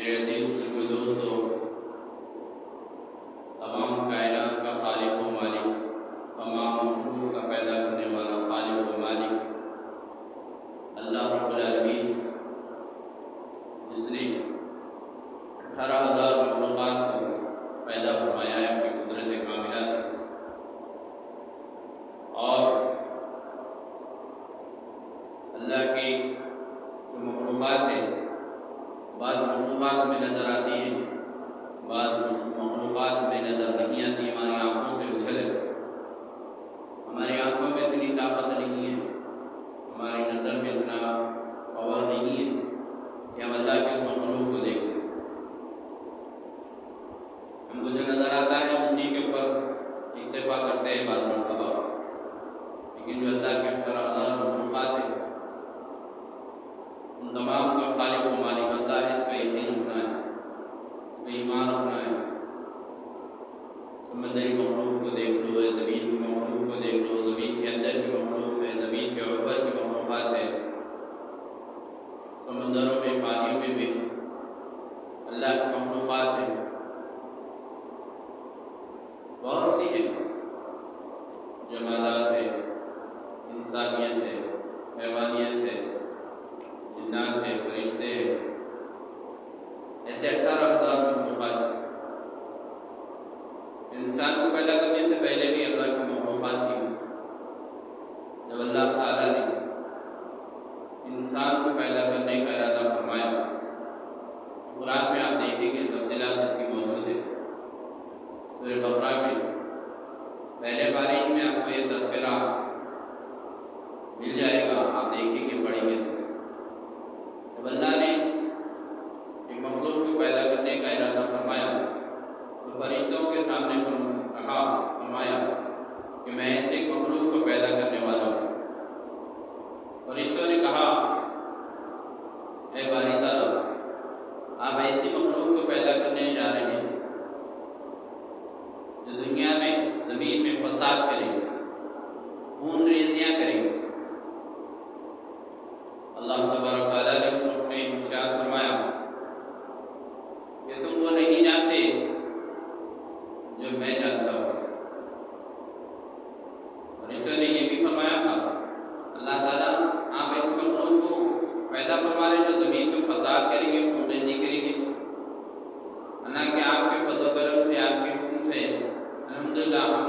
میرے عزیز بزرگوں دوستو، تمام کائنات کا خالق و مالک، تمام مخلوق کا پیدا کرنے والا خالق و مالک اللہ رب العالمین، جس نے 18,000 مخلوقات کو پیدا فرمایا ہے اپنی قدرت کاملہ سے، اور اللہ کی جو مخلوقات ہیں، بعض مخلوقات میں نظر آتی ہیں، بعض مخلوقات میں نظر نہیں آتی، ہماری آنکھوں سے اجھل ہے۔ ہماری آنکھوں میں اتنی طاقت نہیں ہے، ہماری نظر میں اتنا پاور نہیں ہے کہ ہم اللہ کے اس مخلوق کو دیکھیں۔ ہم کو جو نظر آتا ہے اسی کے اوپر اکتفا کرتے ہیں بعض مرتبہ، لیکن جو اللہ کے 18,000 مخلوقات ہیں ان تمام کا خالق و مالک اللہ ہے، اس کا یقین رکھنا ہے، اس پہ ایمان رکھنا ہے۔ سمندری مخلوق کو دیکھ لو، زمین کی مخلوق کو دیکھ لو، زمین کے اندر کی مخلوق ہے، زمین کے اوپر کی مخلوقات ہے، سمندروں میں، پانیوں میں بھی اللہ کی مخلوقات ہیں، بہت سی ہیں، جمادات ہے، انسانیت ہے، حیوانیت ہے، جنات ہیں، فرشتے ہیں، ایسے 18,000 مخلوقات۔ انسان کو پیدا کرنے سے پہلے بھی اللہ کی مخلوقات تھی۔ جب اللہ تعالیٰ نے انسان کو پیدا کرنے کا ارادہ فرمایا، قرآن میں آپ دیکھیں گے تفصیلات اس کی موجود ہے۔ سورہ بقرہ میں پہلے پارے میں آپ کو یہ تذکرہ مل جائے گا، آپ دیکھیں گے، پڑھیں گے تو جب اللہ نے ایک مخلوق کو پیدا کرنے کا ارادہ فرمایا تو فرشتوں کے سامنے فرمایا کہ میں ایسے ایک مخلوق کو پیدا کرنے والا ہوں۔ فرشتوں نے کہا، اے باری تعالیٰ، آپ ایسی مخلوق کو پیدا کرنے جا رہے ہیں جو دنیا میں، زمین میں فساد کرے، خون ریزیاں کرے۔ اللہ تبارک تعالیٰ نے اس وقت میں ارشاد فرمایا کہ تم وہ نہیں جانتے جو میں جانتا ہوں۔ فرشتوں نے یہ بھی فرمایا تھا، اللہ تعالیٰ آپ ایسی مخلوق کو پیدا فرما رہے جو زمین میں فساد کریں گے، خون ریزی کریں گے، حالانکہ آپ کے فضل و کرم سے، آپ کے حکم سے الحمدللہ ہم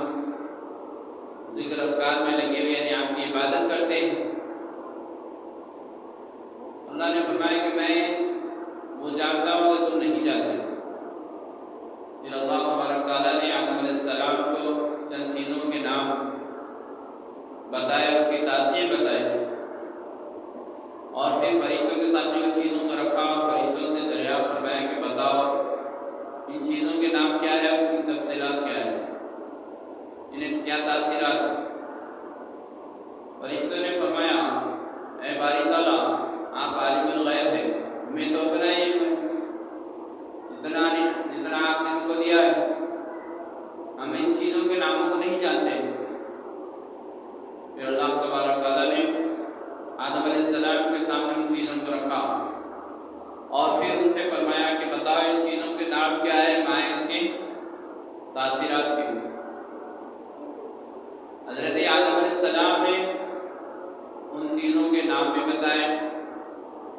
ذکر اذکار میں لگے ہوئے ہیں، آپ کی عبادت کرتے ہیں۔ اللہ نے فرمایا کہ میں وہ جانتا ہوں کہ تم نہیں جانتے۔ پھر اللہ تبارک تعالیٰ نے آدم علیہ السلام کو چند چیزوں کے نام بتائے، اس کی تاثیر بتائی، اور پھر فرشتوں کے سامنے ان چیزوں کو رکھا اور فرشتوں سے دریافت فرمایا کہ بتاؤ ان چیزوں کے نام کیا ہے، ان کی تفصیلات کیا ہے، انہیں کیا تاثیرات ہیں۔ فرشتوں نے فرمایا، اے باری تعالیٰ، آپ عالم الغیب ہیں، ہمیں تو اتنا ہی جتنا آپ نے ہم کو دیا ہے، ہم ان چیزوں کے ناموں کو نہیں جانتے۔ پھر اللہ تبارک تعالیٰ نے آدم علیہ السلام کے سامنے ان چیزوں کو رکھا اور پھر ان سے فرمایا کہ بتاؤ ان چیزوں کے نام کیا ہے، مائیں اس کی تاثیرات کی۔ حضرت آدم علیہ السلام نے ان چیزوں کے نام بھی بتائے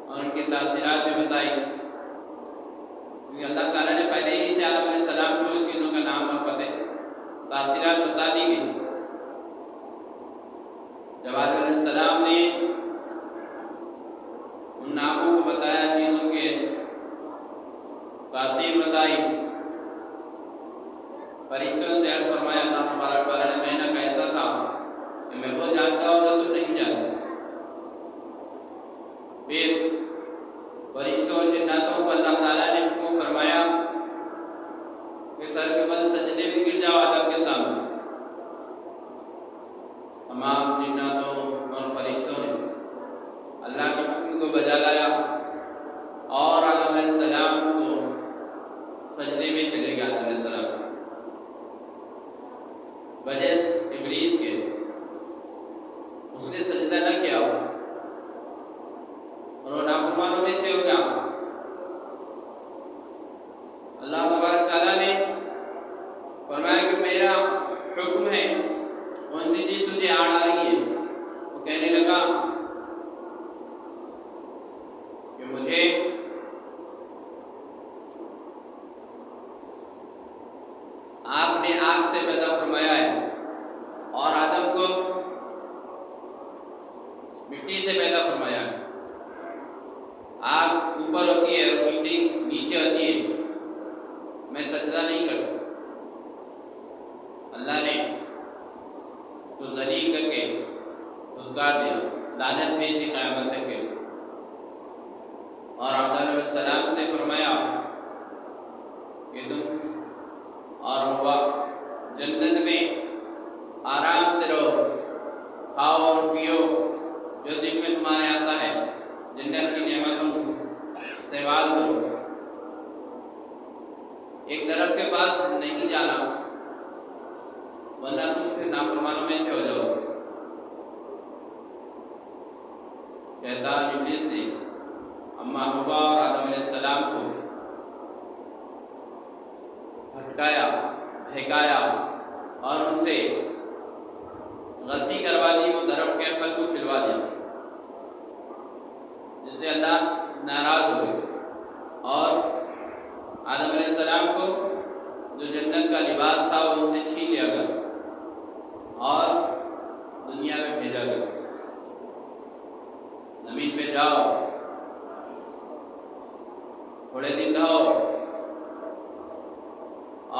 اور ان کی تاثیرات بھی بتائی، کیونکہ اللہ تعالیٰ نے پہلے ہی سے آدم علیہ السلام کو چیزوں کا نام اور پتہ تاثیرات بتا دی گئی۔ جب آدم علیہ السلام نے ان ناموں کو بتایا، چیزوں کے تاثیر بتائی، فرشتوں سے عرض فرمایا اللہ تبارک تعالیٰ نے، میں نہ کہتا تھا کہ میں وہ جانتا ہوں جو تم نہیں جانتے۔ پھر فرشتوں اور جناتوں کو اللہ تعالیٰ نے حکم فرمایا کہ سر کے بل سجدے میں گر جاؤ آدم کے سامنے۔ تمام جناتوں اور فرشتوں نے اللہ کے حکم کو بجا لایا اور آدم علیہ السلام کو سجدے میں چلے گئے۔ آدم علیہ السلام نافرمانوں میں سے ہو جاؤ گے۔ شیطان ابلیس نے اما حوا اور آدم علیہ السلام کو بھٹکایا، بہکایا اور ان سے غلطی کروا دی، وہ درخت کے پھل کو کھلوا دیا، جس سے اللہ ناراض ہو گئے اور آدم علیہ السلام کو جو جنت کا لباس تھا وہ ان سے چھین لیا گیا اور دنیا میں بھیجا گیا۔ زمین پہ جاؤ، تھوڑے دن رہو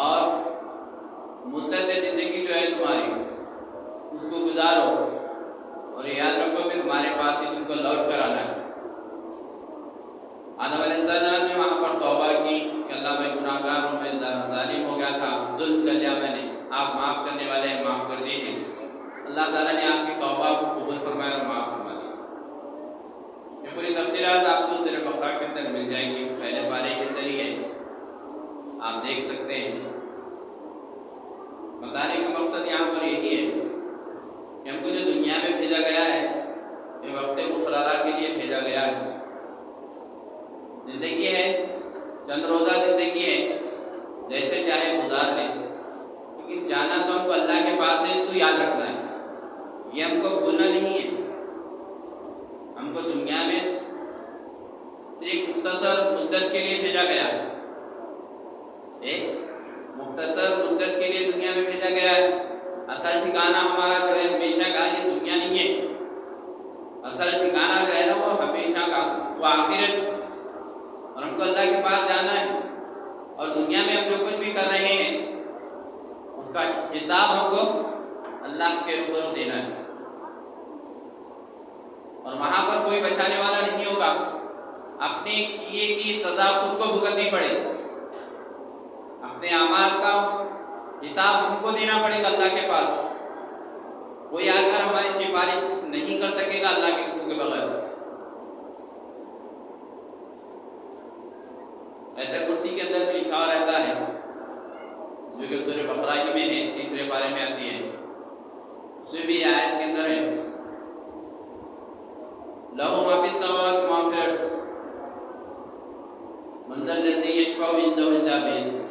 اور مدت زندگی جو ہے تمہاری اس کو گزارو، اور یاد رکھو کہ تمہارے پاس ہی تم کو لوٹ کر آنا ہے۔ آدم علیہ السلام نے وہاں پر توبہ کی کہ اللہ میں گناہ گار ہوں، میں ظالم ہو گیا تھا، ظلم کر لیا میں نے، آپ معاف کرنے والے ہیں، معاف کر دیجیے۔ اللہ تعالیٰ نے آپ کی توبہ کو قبول فرمایا اور معاف فرما دیا۔ یہ پوری تفصیلات آپ کو سورہ بقرہ کے اندر مل جائیں گی، پہلے پارے کے اندر ہی ہے، آپ دیکھ سکتے ہیں۔ بتانے کا مقصد یہاں پر یہی ہے کہ ہم کو جو دنیا میں بھیجا گیا ہے یہ وقت مقررہ کے لیے بھیجا گیا ہے۔ زندگی ہے، چند روزہ زندگی ہے، جیسے چاہے گزار لیں، لیکن جانا تو ہم کو اللہ کے پاس ہے، اس کو یاد رکھنا ہے، یہ ہم کو بھولنا نہیں ہے۔ ہم کو دنیا میں ایک مختصر مدت کے لیے بھیجا گیا ہے، ایک مختصر مدت کے لیے دنیا میں بھیجا گیا ہے۔ اصل ٹھکانہ ہمارا جو ہے ہمیشہ کا یہ دنیا نہیں ہے، اصل ٹھکانہ جو ہے نا وہ ہمیشہ کا، وہ آخرت، اور ہم کو اللہ کے پاس جانا ہے، اور دنیا میں ہم جو کچھ بھی کر رہے ہیں اس کا حساب ہم کو اللہ کے روبرو دینا ہے، اور وہاں پر کوئی بچانے والا نہیں ہوگا، اپنے کیے کی سزا خود کو بھگتنی پڑے، اپنے اعمال کا حساب ہم کو دینا پڑے گا اللہ کے پاس۔ کوئی آ کر ہماری سفارش نہیں کر سکے گا اللہ کے حکم کے بغیر۔ ایسا کرسی کے اندر بھی لکھا رہتا ہے، جو کہ سورہ بقرہ ہی میں ہے، تیسرے پارے میں آتی ہے، اس میں بھی آیت کے اندر ہے لَهُ مَا فِي السَّمَاوَاتِ وَمَا فِي الْأَرْضِ مَنْ ذَا الَّذِي يَشْفَعُ عِنْدَهُ إِلَّا بِإِذْنِهِ۔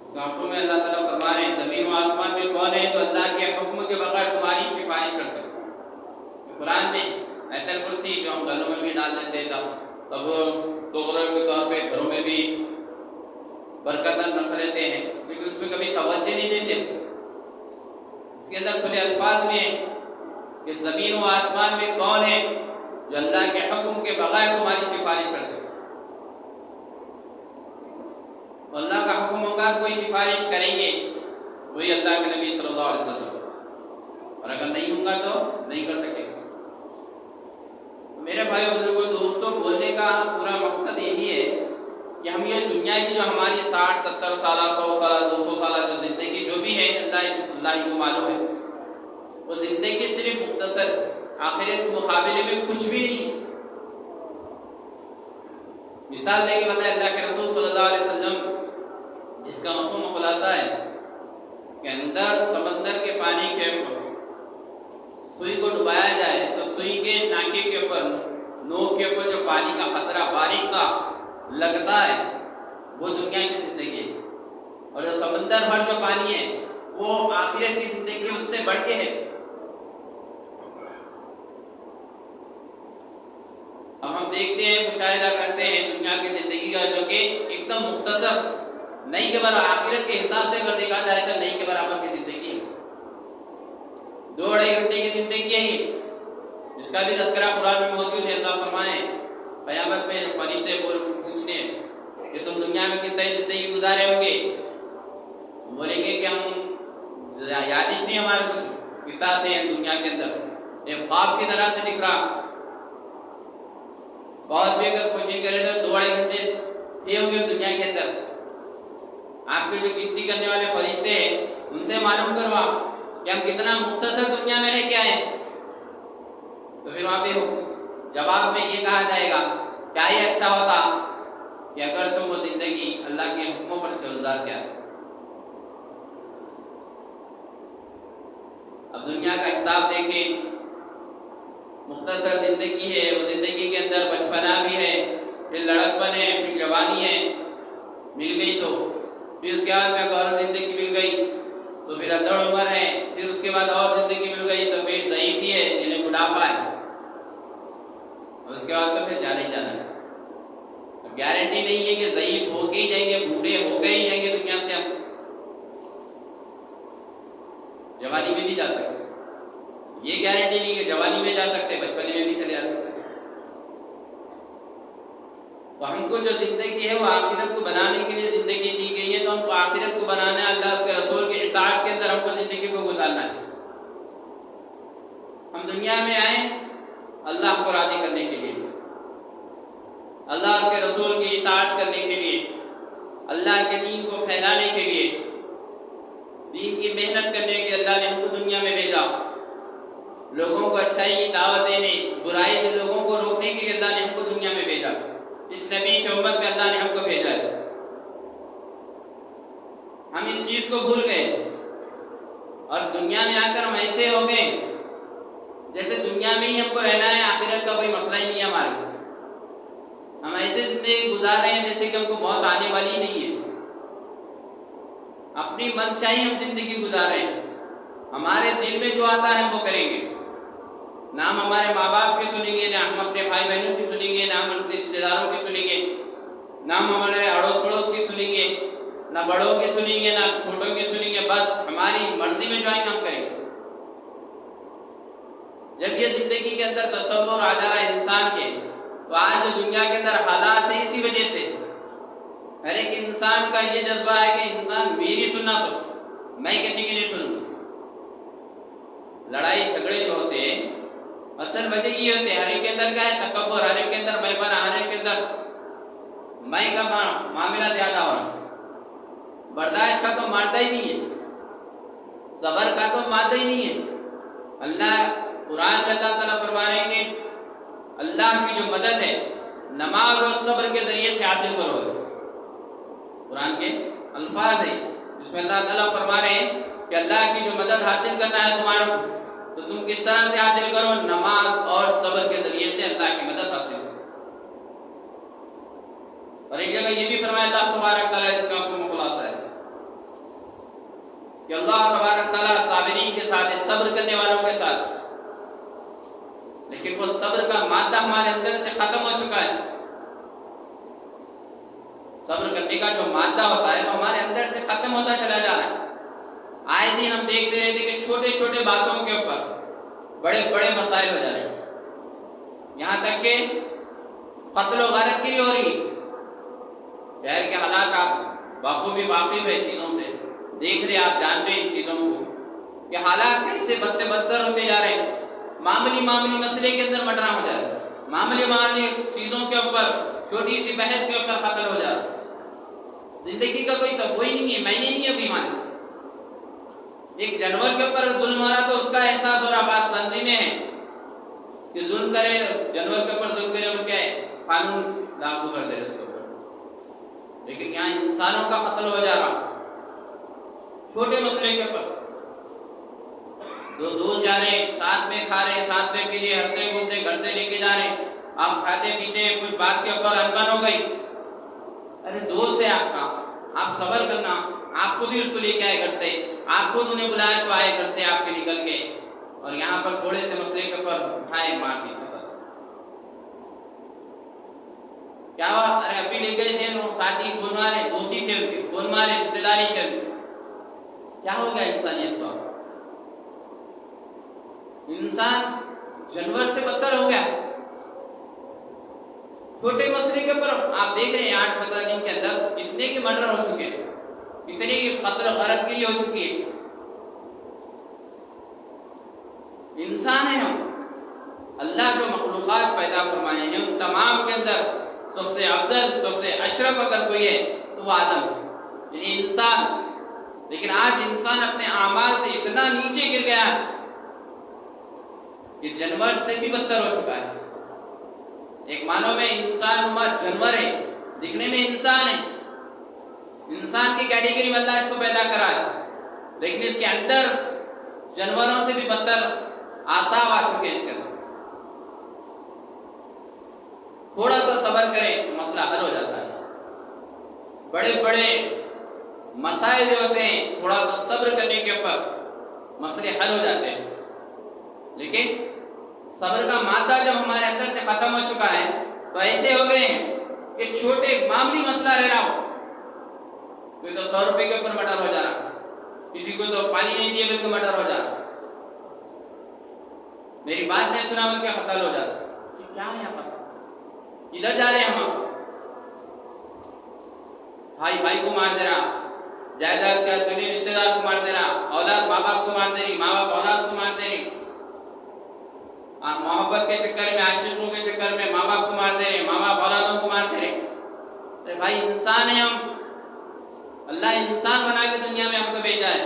اس کا حکم ہے، اللہ تعالیٰ فرما رہے ہیں زمین و آسمان میں کون ہے تو اللہ کے حکم کے بغیر تمہاری سفارش کرتے ہیں۔ قرآن میں آیت الکرسی جو ہم گھروں میں بھی ڈال دیتے تھا، تب توغرہ کے طور پہ گھروں میں بھی برکتاً رکھ لیتے ہیں، لیکن اس میں کبھی توجہ نہیں دیتے۔ اس کے اندر کھلے الفاظ میں کہ زمین و آسمان میں کون ہے جو اللہ کے حکم کے بغیر تمہاری سفارش کرتے ہیں۔ تو اللہ کا حکم ہوگا کوئی سفارش کریں گے، وہی اللہ کے نبی صلی اللہ علیہ وسلم، اور اگر نہیں ہوگا تو نہیں کر سکے گا۔ میرے بھائی بزرگوں دوستوں، بولنے کا پورا مقصد یہی ہے کہ ہم یہ دنیا کی جو ہماری 60-70 سالہ 100 سالہ 200 سالہ جو زندگی جو بھی ہے اللہ ہی کو معلوم ہے، وہ زندگی صرف مختصر، آخرت کے مقابلے میں کچھ بھی نہیں۔ مثال دے کے بتایا اللہ کے رسول صلی اللہ علیہ وسلم، جس کا مفہوم خلاصہ ہے کہ اندر سمندر کے پانی کے اوپر سوئی کو ڈبایا جائے تو سوئی کے ناکے کے اوپر، نوک کے اوپر جو پانی کا قطرہ باریک سا لگتا ہے وہ دنیا کی زندگی ہے، اور جو سمندر بھر جو پانی ہے وہ آخرت کی زندگی اس سے بڑھ کے ہے۔ اب ہم دیکھتے ہیں، مشاہدہ کرتے ہیں دنیا کی زندگی کا، جو کہ ایک دم مختصر، نہیں کے برابر، آخرت کے حساب سے اگر دیکھا جائے تو نہیں کے برابر کی زندگی ہے، 2-2.5 گھنٹے کی زندگی ہے یہ، جس کا بھی تذکرہ قرآن میں موجود ہے۔ اللہ فرمائے قیامت میں فرشتے پوچھتے ہیں کہ تم دنیا میں کتنی زندگی گزارے ہوں گے، بولیں گے کہ ہم یادش نہیں، ہمارے کتنا تھے دنیا کے اندر، ایک خواب کی طرح سے دکھ رہا۔ بہت بھی اگر کوشش کرے تو 2-2.5 گھنٹے یہ ہوں گے دنیا کے اندر۔ آپ کے جو گنتی کرنے والے فرشتے ہیں ان سے معلوم کروا کہ ہم کتنا مختصر دنیا میں رہ کے آئے ہیں، تو پھر وہاں پہ جواب میں یہ کہا جائے گا کیا ہی اچھا ہوتا کہ اگر تم وہ زندگی اللہ کے حکموں پر چل گزار کیا۔ حساب دیکھیں، مختصر زندگی ہے، وہ زندگی کے اندر بچپنا بھی ہے، پھر لڑکپن ہے، پھر جوانی ہے، مل گئی تو پھر اس کے بعد میں اور زندگی مل گئی تو پھر ادڑ عمر ہے، پھر اس کے بعد اور زندگی مل گئی تو پھر ضعیفی ہے، جنہیں بڑھاپا ہے، اور اس کے بعد تو پھر جانا ہی جانا ہے۔ اب گارنٹی نہیں ہے کہ ضعیف ہو کے ہی جائیں گے، بوڑھے ہو کے ہی جائیں گے دنیا سے، ہم جوانی میں بھی جا سکتے، یہ گارنٹی نہیں کہ جوانی میں جا سکتے، بچپنے میں بھی چلے جا سکتے۔ تو ہم کو جو زندگی ہے وہ آخرت کو بنانے کے لیے زندگی دی گئی ہے، تو ہم کو آخرت کو بنانا ہے، اللہ اس کے رسول کی اطاعت کے اندر ہم کو زندگی کو گزارنا ہے۔ ہم دنیا میں آئے اللہ کو راضی کرنے کے لیے، اللہ اس کے رسول کی اطاعت کرنے کے لیے، اللہ کے دین کو پھیلانے کے لیے، دین کی محنت کرنے کے لیے اللہ نے ہم کو دنیا میں بھیجا، لوگوں کو اچھائی کی دعوت دینے، برائی سے لوگوں کو روکنے کے لیے اللہ نے ہم کو دنیا میں بھیجا، اس نبی کی امت میں اللہ نے ہم کو بھیجا ہے۔ ہم اس چیز کو بھول گئے اور دنیا میں آ کر ہم ایسے ہو گئے جیسے دنیا میں ہی ہم کو رہنا ہے، آخرت کا کوئی مسئلہ ہی نہیں ہے ہمارے۔ ہم ایسے زندگی گزار رہے ہیں جیسے کہ ہم کو موت آنے والی ہی نہیں ہے، اپنی من چاہی ہم زندگی گزار رہے ہیں، ہمارے دل میں جو آتا ہے ہم وہ کریں گے، نہ ہم ہمارے ماں باپ کی سنیں گے، نہ ہم اپنے بھائی بہنوں کی سنیں گے، نہ ہم اپنے رشتے داروں کی سنیں گے، نہ ہم ہمارے اڑوس پڑوس کی سنیں گے، نہ بڑوں کی سنیں گے، نہ چھوٹوں کی سنیں گے، بس ہماری مرضی میں جو آئیں گے ہم کریں گے۔ جب یہ زندگی کے اندر تصور آ جا رہا ہے انسان کے، تو آج جو دنیا کے اندر حالات ہیں اسی وجہ سے ہر ایک انسان کا یہ جذبہ ہے کہ انسان میری سننا سو، میں کسی کی نہیں سنوں۔ لڑائی جھگڑے جو ہوتے ہیں اصل وجہ یہ ہوتے ہیں، ہر ایک کے اندر کیا ہے؟ تکبر، ہر ایک کے اندر میں بنا، ہر ایک کے اندر میں کا معاملہ زیادہ ہو رہا، برداشت کا تو مادہ ہی نہیں ہے، صبر کا تو مادہ ہی نہیں ہے۔ اللہ قرآن میں اللہ تعالیٰ فرما رہے ہیں کہ اللہ کی جو مدد ہے نماز اور صبر کے ذریعے سے حاصل کرو، قرآن کے الفاظ ہیں جس میں اللہ تعالیٰ فرما رہے ہیں کہ اللہ کی جو مدد حاصل کرنا ہے تمہارا، تو تم کس طرح سے حاصل کرو؟ نماز اور صبر کے ذریعے سے اللہ کی مدد حاصل کرو۔ اور ایک جگہ یہ بھی فرمایا اللہ تبارک تعالیٰ، اس کا مفہوم خلاصہ ہے کہ اللہ تبارک تعالیٰ صابرین کے ساتھ ہے، صبر کرنے والوں کے ساتھ، لیکن وہ صبر کا مادہ ہمارے اندر سے ختم ہو چکا ہے۔ صبر کرنے کا جو مادہ ہوتا ہے وہ ہمارے اندر سے ختم ہوتا چلا جا رہا ہے۔ آئے دن ہم دیکھتے رہتے کہ چھوٹے چھوٹے باتوں کے اوپر بڑے بڑے مسائل ہو جا رہے ہیں، یہاں تک کہ قتل و غارت گری ہو رہی ہے۔ شہر کے حالات آپ بخوبی واقف ہے، چیزوں سے دیکھ رہے، آپ جان رہے ان چیزوں کو کہ حالات کیسے بدتر بدتر ہوتے جا رہے ہیں، معمولی مسئلے کے اندر مٹرا ہو جا رہا ہے، معمولی چیزوں کے اوپر، چھوٹی سی بحث کے اوپر قتل ہو جا رہا ہے۔ زندگی کا کوئی تو کوئی نہیں ہے، میں نہیں ہے کوئی مان۔ ایک جانور کے اوپر ظلم ہو رہا تو اس کا احساس ہو رہا، بعض تنظیمیں ہیں کہ ظلم کرے، جانور کے اوپر ظلم کرے، اور کیا ہے قانون لاگو کر دے اس کے اوپر، لیکن یہاں انسانوں کا قتل ہو جا رہا چھوٹے مسئلے کے اوپر۔ دو دور جا رہے، ساتھ میں کھا رہے، ساتھ میں پی رہے، ہنستے کودتے گھر سے لے کے جا رہے، آپ کھاتے پیتے، کچھ بات کے اوپر انبن ہو گئی، ارے دوست ہے آپ کا، آپ صبر کرنا، آپ خود ہی اس کو لے کے آئے گھر سے، آپ خود انہیں بلائے تو آئے گھر سے آپ کے نکل کے، اور یہاں پر تھوڑے سے مسئلے کے اوپر اٹھائے مار کے کیا ہوا؟ ارے ابھی لے گئے تھے ساتھی، کون مارے؟ دوستی تھے ان کے، کون مارے؟ رشتے داری تھے۔ کیا ہو گیا انسانیت کو؟ انسان جانور سے بدتر ہو گیا۔ چھوٹے مسئلے کے اوپر آپ دیکھ رہے ہیں 8-15 دن کے اندر کتنے کے مرڈر ہو چکے ہیں، کتنے کی قتل غارت گری ہو چکی ہے۔ انسان ہیں ہم، اللہ جو مخلوقات پیدا فرمائے ہیں ان تمام کے اندر سب سے افضل، سب سے اشرف اگر کوئی ہے تو وہ آدم، یعنی انسان۔ لیکن آج انسان اپنے اعمال سے اتنا نیچے گر گیا کہ جانور سے بھی بدتر ہو چکا ہے۔ ایک معنوں میں انسان نما جانور ہے، دکھنے میں انسان ہے، انسان کی کیٹیگری میں اللہ اس کو پیدا کرا ہے، لیکن اس کے اندر جانوروں سے بھی بدتر آساو آ چکے اس کے اندر. تھوڑا سا صبر کریں تو مسئلہ حل ہو جاتا ہے. بڑے بڑے مسائل جو ہوتے ہیں تھوڑا سا صبر کرنے کے اوپر مسئلے حل ہو جاتے ہیں. لیکن صبر کا مادہ جب ہمارے اندر سے ختم ہو چکا ہے تو ایسے ہو گئے ہیں کہ چھوٹے معمولی مسئلہ رہ رہا ہو، کوئی تو 100 روپے کے اوپر مٹر ہو جا رہا، کسی کو تو پانی نہیں دیے بلکہ مٹر ہو جا رہا، میری بات نہیں سنا بلکہ قتل ہو جاتا. کہ کیا ہے یہاں پر، ادھر جا رہے ہیں ہم، بھائی بھائی کو مار دے رہا، جائیداد کا دنیا رشتہ دار کو مار دے رہا، اولاد ماں باپ کو مار دے رہی، ماں باپ اولاد کو مار دے رہی، محبت کے چکر میں، عاشقوں کے چکر میں ماں باپ کو مار دے رہے، ماں باپ اولادوں کو مار دے رہے. ارے بھائی انسان ہیں ہم، اللہ انسان بنا کے دنیا میں ہم کو بھیجا ہے.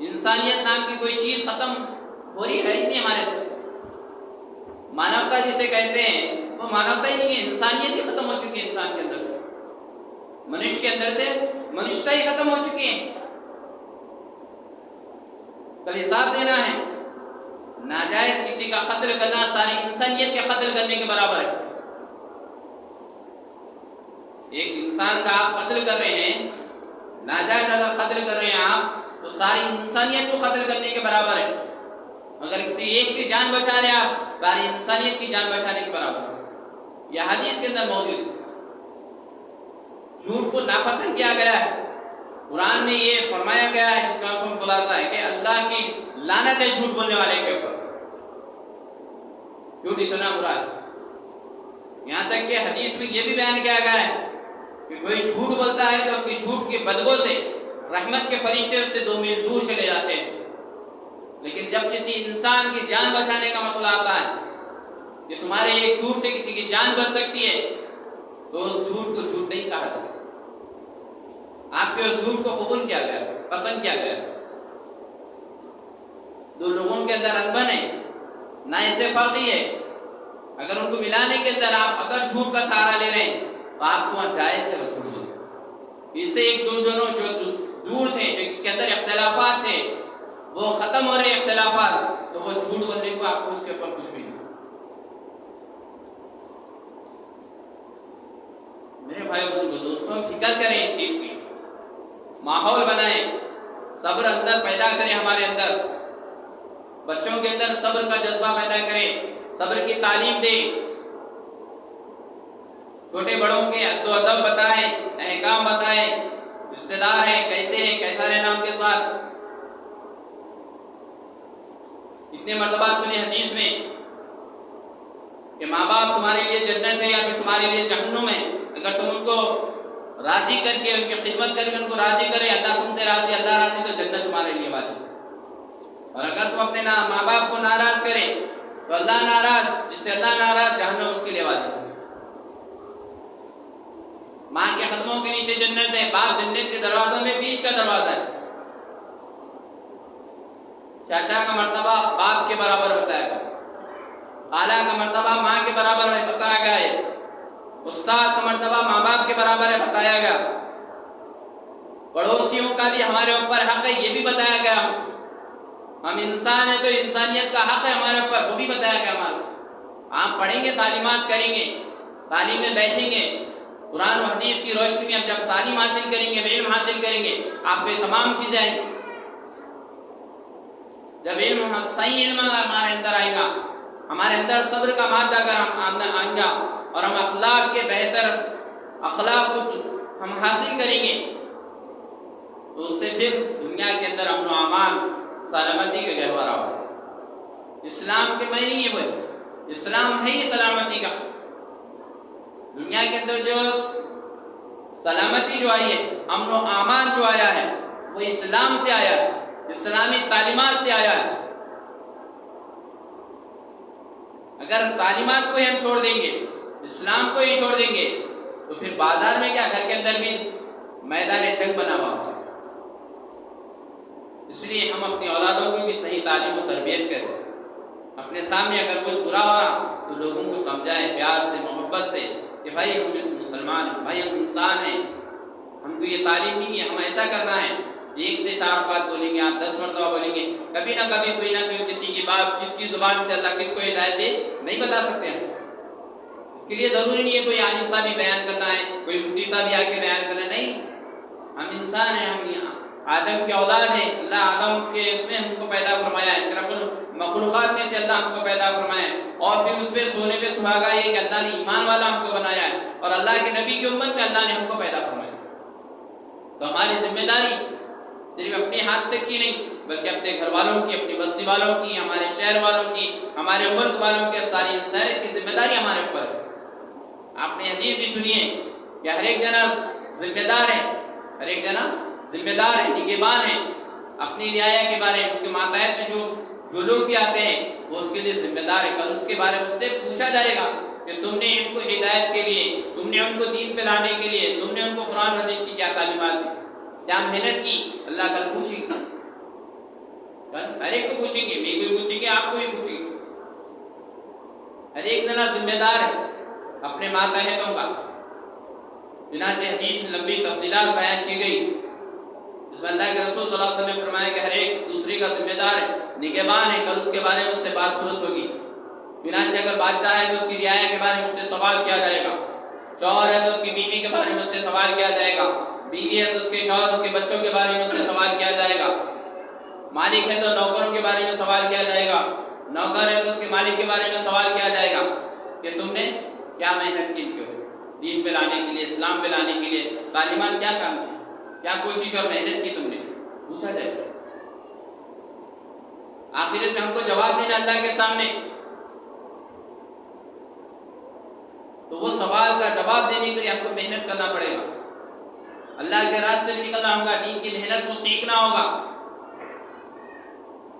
انسانیت نام کی کوئی چیز ختم ہو رہی ہے ہی نہیں ہمارے اندر. مانوتا جسے کہتے ہیں وہ مانوتا ہی نہیں ہے، انسانیت ہی ختم ہو چکی ہے انسان کے اندر. منش کے اندر سے منشتا ہی ختم ہو چکی ہے. کل حساب دینا ہے. ناجائز کسی کا قتل کرنا ساری انسانیت کے قتل کرنے کے برابر ہے. ایک انسان کا آپ قتل کر رہے ہیں، ناجائز اگر قتل کر رہے ہیں آپ تو ساری انسانیت کو قتل کرنے کے برابر ہے. اگر کسی ایک کی جان بچا لیں آپ ساری انسانیت کی جان بچانے کے برابر ہے. یہ حدیث کے اندر موجود ہے. جھوٹ کو ناپسند کیا گیا ہے. قرآن میں یہ فرمایا گیا ہے جس کا مفہوم خلاصہ ہے کہ اللہ کی لعنت ہے جھوٹ بولنے والے کے اوپر. جھوٹ اتنا برا ہے، یہاں تک کہ حدیث میں یہ بھی بیان کیا گیا ہے کہ کوئی جھوٹ بولتا ہے تو اس کی جھوٹ کی بدبو سے رحمت کے فرشتے اس سے 2 میل دور چلے جاتے ہیں. لیکن جب کسی انسان کی جان بچانے کا مسئلہ آتا ہے کہ تمہارے ایک جھوٹ سے کسی کی جان بچ سکتی ہے تو اس جھوٹ کو جھوٹ نہیں کہا جاتا. آپ کے اس جھوٹ کو قبول کیا گیا، پسند کیا گیا. دو لوگوں کے اندر انبن ہے، نا اتفاقی ہے، اگر ان کو ملانے کے اندر آپ اگر جھوٹ کا سہارا لے رہے ہیں تو آپ کو وہاں جائز ہے وہ جھوٹ. اس سے ایک دو دونوں جو دور تھے، جو اس کے اندر اختلافات تھے وہ ختم ہو رہے اختلافات، تو وہ جھوٹ بولنے کو آپ کو اس کے اوپر کچھ بھی نہیں. میرے بھائیوں کو دوستوں فکر کریں اس چیز کی، ماحول بنائیں، صبر اندر پیدا کریں، ہمارے اندر بچوں کے اندر صبر کا جذبہ پیدا کریں، صبر کی تعلیم دیں، چھوٹے بڑوں کے ادب و ادب بتائیں، احکام بتائیں، رشتے دار ہیں کیسے ہیں، کیسا رہنا ان کے ساتھ. اتنے مرتبہ سنے حدیث میں کہ ماں باپ تمہارے لیے جنت ہے یا پھر تمہارے لیے جہنم ہے. اگر تم ان کو راضی کر کے ان کی خدمت کر کے ان کو راضی کرے، اللہ تم سے راضی، اللہ راضی، تو جنت تمہارے لیے واجب. اور اگر تم اپنے ماں باپ کو ناراض کرے تو اللہ ناراض، جس سے اللہ ناراض، جہنم اس کے لیے واجب. ماں کے قدموں کے نیچے جنت ہے، باپ جنت کے دروازوں میں بیچ کا دروازہ ہے. چاچا کا مرتبہ باپ کے برابر بتایا گیا، خالہ کا مرتبہ ماں کے برابر ہے بتایا گیا ہے، استاد کا مرتبہ ماں باپ کے برابر ہے بتایا گیا، پڑوسیوں کا بھی ہمارے اوپر حق ہے یہ بھی بتایا گیا. ہم انسان ہیں تو انسانیت کا حق ہے ہمارے اوپر، وہ بھی بتایا گیا ہمارے. آپ پڑھیں گے، تعلیمات کریں گے، تعلیم میں بیٹھیں گے، قرآن و حدیث کی روشنی میں ہم جب تعلیم حاصل کریں گے، علم حاصل کریں گے، آپ کو یہ تمام چیزیں آئیں گی. جب علم، صحیح علم ہمارے اندر آئے گا، ہمارے اندر صبر کا مادہ اگر ہم آئیں گا اور ہم اخلاق کے بہتر اخلاق کو ہم حاصل کریں گے تو اس سے پھر دنیا کے اندر امن و امان، سلامتی کا گہوارہ ہو. اسلام کے معنی یہ وہ اسلام ہے ہی سلامتی کا. دنیا کے اندر جو سلامتی جو آئی ہے، امن و امان جو آیا ہے وہ اسلام سے آیا ہے، اسلامی تعلیمات سے آیا ہے. اگر تعلیمات کو ہی ہم چھوڑ دیں گے، اسلام کو ہی چھوڑ دیں گے تو پھر بازار میں کیا، گھر کے اندر بھی میدان جنگ بنا ہوا ہے. اس لیے ہم اپنی اولادوں کی بھی صحیح تعلیم و تربیت کریں. اپنے سامنے اگر کوئی برا ہو رہا تو لوگوں کو سمجھائیں پیار سے، محبت سے کہ بھائی ہم مسلمان ہیں، بھائی ہم انسان ہیں، ہم کو یہ تعلیم نہیں ہے، ہم ایسا کرنا ہے، 1 سے 4 بات بولیں گے، آپ 10 مرتبہ بولیں گے، کبھی نہ کبھی کوئی نہ کوئی کسی کی بات، جس کی زبان سے اللہ کس کو ہدایت دے نہیں بتا سکتے ہیں۔ اس کے لیے ضروری نہیں ہے کوئی عالم صاحب ہی بیان کرنا ہے، کوئی مفتی صاحب ہی آ کے بیان کرنا ہے، نہیں، ہم انسان ہیں، ہم یہاں آدم کی اولاد ہے، اللہ آدم کے میں ہم کو پیدا فرمایا ہے، صرف مخلوقات میں سے اللہ ہم کو پیدا فرمایا ہے، اور پھر اس پہ سونے پہ سہاگا یہ کہ اللہ نے ایمان والا ہم کو بنایا ہے، اور اللہ کے نبی کی امت میں اللہ نے ہم کو پیدا فرمایا۔ تو ہماری ذمہ داری صرف اپنے ہاتھ تک کی نہیں، بلکہ اپنے گھر والوں کی، اپنی بستی والوں کی، ہمارے شہر والوں کی، ہمارے ملک والوں کے، ساری انسانیت کی ذمہ داری ہمارے اوپر ہے۔ آپ نے حدیث بھی سنی ہے کہ ہر ایک جنا ذمہ دار ہے، ہر ایک جنا ذمہ دار ہے، نگہبان ہے اپنی رعایا کے بارے میں۔ اس کے ماتحت میں جو لوگ بھی آتے ہیں وہ اس کے لیے ذمہ دار ہے، کل اس کے بارے میں اس سے پوچھا جائے گا کہ تم نے ان کو ہدایت کے لیے، تم نے ان کو دین پہ لانے کے لیے، تم نے ان کو قرآن و حدیث کی کیا تعلیمات دی، کیا محنت کی، اللہ کل پوچھیں گے، ہر ایک کو پوچھیں گے، میں کو پوچھیں گے، آپ کو بھی پوچھیں گے۔ ہر ایک جنا ذمہ دار ہے اپنے ماتحتوں کا۔ چنانچہ حدیث میں لمبی تفصیلات بیان کی گئی، جس میں اللہ کے رسول صلی اللہ علیہ وسلم نے فرمایا کہ ہر ایک دوسرے کا ذمہ دار ہے، نگہبان ہے، کل اس کے بارے میں اس سے بحث پرس ہوگی۔ چنانچہ اگر بادشاہ ہے تو اس کی رعایا کے بارے میں اس سے سوال کیا جائے گا، شوہر ہے تو اس کی بیوی کے بارے میں اس سے سوال کیا جائے گا، بیوی ہے تو اس کے شوہر، اس کے بچوں کے بارے میں اس سے سوال کیا جائے گا، مالک ہے تو نوکروں کے بارے میں سوال کیا جائے گا، نوکر ہے تو اس کے مالک کے بارے میں سوال کیا جائے گا کہ تم نے کیا محنت کی، کیوں دین پہ لانے کے لیے، اسلام پہ لانے کے لیے، تعلیمات کیا کام کی، کیا کوشش اور محنت کی تم نے، پوچھا جائے گا۔ آخرت میں ہم کو جواب دینا اللہ کے سامنے، تو وہ سوال کا جواب دینے کے لیے ہم کو محنت کرنا پڑے گا، اللہ کے راستے میں نکلنا ہوگا، دین کی محنت کو سیکھنا ہوگا،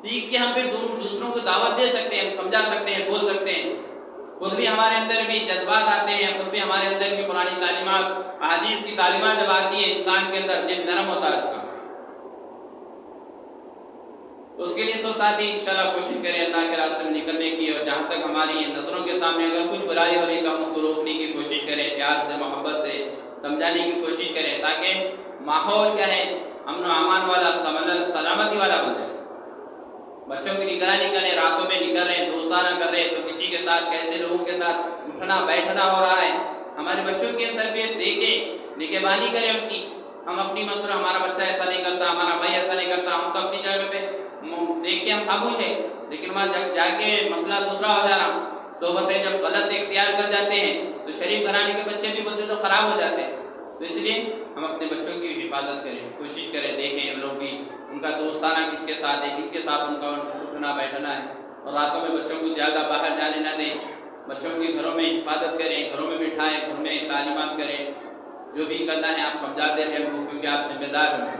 سیکھ کے ہم پھر دوسروں کو دعوت دے سکتے ہیں، سمجھا سکتے ہیں، بول سکتے ہیں، خود بھی ہمارے اندر بھی جذبات آتے ہیں، خود بھی ہمارے اندر بھی قرآنی تعلیمات، احادیث کی تعلیمات جب آتی ہے، انسان کے اندر دل نرم ہوتا ہے اس کا۔ تو اس کے لیے سب ساتھی انشاءاللہ کوشش کریں اللہ کے راستے میں نکلنے کی، اور جہاں تک ہماری نظروں کے سامنے اگر کچھ برائی ہو رہی تو ہم اس کو روکنے کی کوشش کریں، پیار سے، محبت سے سمجھانے کی کوشش کریں، تاکہ ماحول کیا ہے امن و امان والا، سلامتی والا بن جائے۔ بچوں کی نگرانی کریں، راتوں میں نکل رہے ہیں، دوستانہ کر رہے ہیں تو کسی کے ساتھ، کیسے لوگوں کے ساتھ اٹھنا بیٹھنا ہو رہا ہے، ہمارے بچوں کی تربیت دیکھیں، نگہبانی کریں ان کی۔ ہم اپنی مسئلہ، ہمارا بچہ ایسا نہیں کرتا، ہمارا بھائی ایسا نہیں کرتا، ہم تو اپنی جگہ پہ دیکھ کے ہم خاموش ہیں، لیکن وہاں جب جا کے مسئلہ دوسرا ہو جا رہا، صحبتیں جب غلط اختیار کر جاتے ہیں تو شریف گھرانے کے بچے بھی بولتے تو خراب ہو جاتے ہیں۔ تو اس لیے ہم اپنے بچوں کی حفاظت کریں، کوشش کریں، دیکھیں ہم لوگ بھی ان کا دوستانہ کس کے ساتھ ہے، کن کے ساتھ ان کا اٹھنا بیٹھنا ہے، اور راتوں میں بچوں کو زیادہ باہر جانے نہ دیں، بچوں کی گھروں میں حفاظت کریں، گھروں میں بٹھائیں، گھروں میں تعلیمات کریں، جو بھی کرنا ہے آپ سمجھاتے رہیں ان کو، کیونکہ آپ ذمہ دار ہیں۔